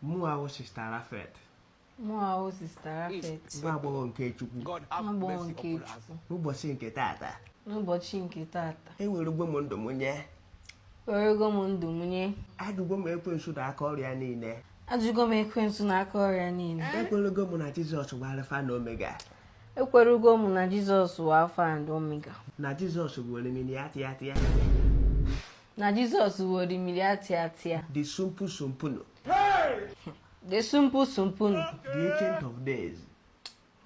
Mua sister Rafet. Mua sister Rafet. Gbagbo nke Chukwu. Gbagbo nke Chukwu. Ụbọchị nke tata. N'ụbọchị nke tata. Enwerego m ndụ m nye. Werego m ndụ m nye. Ajụgo m ekwensu n'aka ọrịa niile. Ajụgo m ekwensu n'aka ọrịa niile. Ekwerego m na Jizọs bụ Alfa na Omega. Ekwerugo m na Jizọs bụ Alpha and Omega. Na Jizọs bụ orimiri atịatịa. Na Jizọs bụ orimiri atịatịa. The simple Sumpunu. The simple Sumpunu. The ancient of days.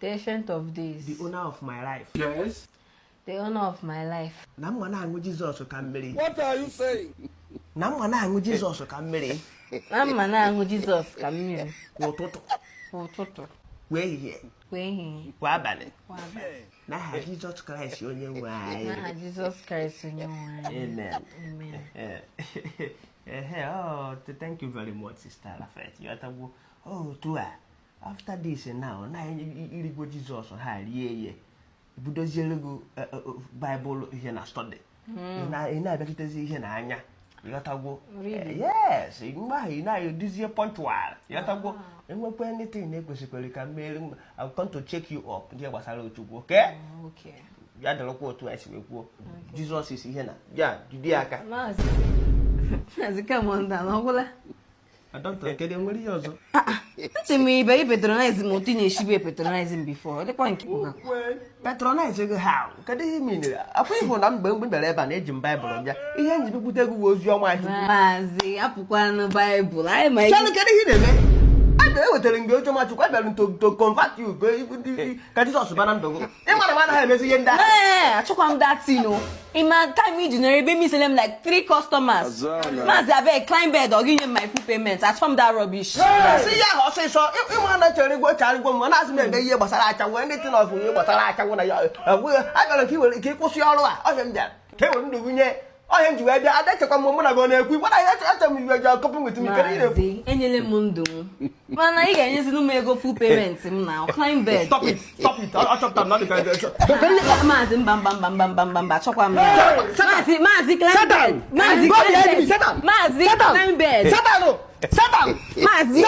The ancient of days. The owner of my life. Yes. The owner of my life. Na mma na-aṅụ Jizọs ka mmiri. What are you saying? Na mma na-aṅụ Jizọs ka mmiri. Na mma na-aṅụ Jizọs ka mmiri. Kwa ụtụtụ. Kwa ụtụtụ. Kwa ehihie. Kwa ehihie. Kwa abalị. Kwa abalị. N'aha Jizọs Kraịst onye nwe anyị. N'aha Jizọs Kraịst onye nwe anyị. Amen. Amen. Oh, thank you very much, Sister Rafet. You are oh, Tua. After this now, na irigo Jesus ha rie budoziere go Bible here na study. Ina abịakitezi ihe na anya. You got to go. Yes, ina eduzie punctual. You got to go. Enwekwa anything na ekwesikwere ka mere I'm going to check you up. Ndị gbasara Ochukwu, okay? Okay. Ya dalokwa otu esi wekwo. Jesus is ihe na. Ya, jide aka. Maazị Kamonda, n'ọgwụla? Adọnta kedu nwere ihe ọzọ? Ntị m ibe patronize m otu na-eshibe patronize m before. Dịkwa nke bụ ha. Patronize gị how? Kedu ihe meanere? Akwa ịhụ na mgbe bịara ebe a na-eji m Baịbụl bịa. Ihe nji bipụta egwu ozi ọma ahụ. Maazị, apụkwanụ Baịbụl. Anyị ma Chalụ kedu ihe na-eme? A wetara mgbe Ojoma Chukwu abịara to convert you ka Jizọs bana ndụ gị. Ị mara ma anaghị emezi ihe ndị ahụ. Achọkwa m that thing o. Ima time iji nere ebe mi sell them like 3 customers. Maazị abeg climb bed or give me my full payment. At from that rubbish. Si ya ha ọsịsọ ịma na chere gwo charigwo m na azụ m eme ihe gbasara achanwụ ndị tin of ihe gbasara achanwụ na ya. Abịara ka iwere ka ịkwụsị ọrụ a. Ọ bịara ka ewere ndụ nwunye. Ọhịa nji wee bịa adachekwa m na gị na-ekwu mana ya achọ m iwe ja kọpụ nweta m kere na-ekwu. Enyele m ndụ m. Mana ị ga-enyezi m ego full payment m na climb bed. Stop it. Achọpụtara na dị ka Maazị mba achọkwa m ya. Maazị climb bed. Maazị climb bed. Satan! Maazị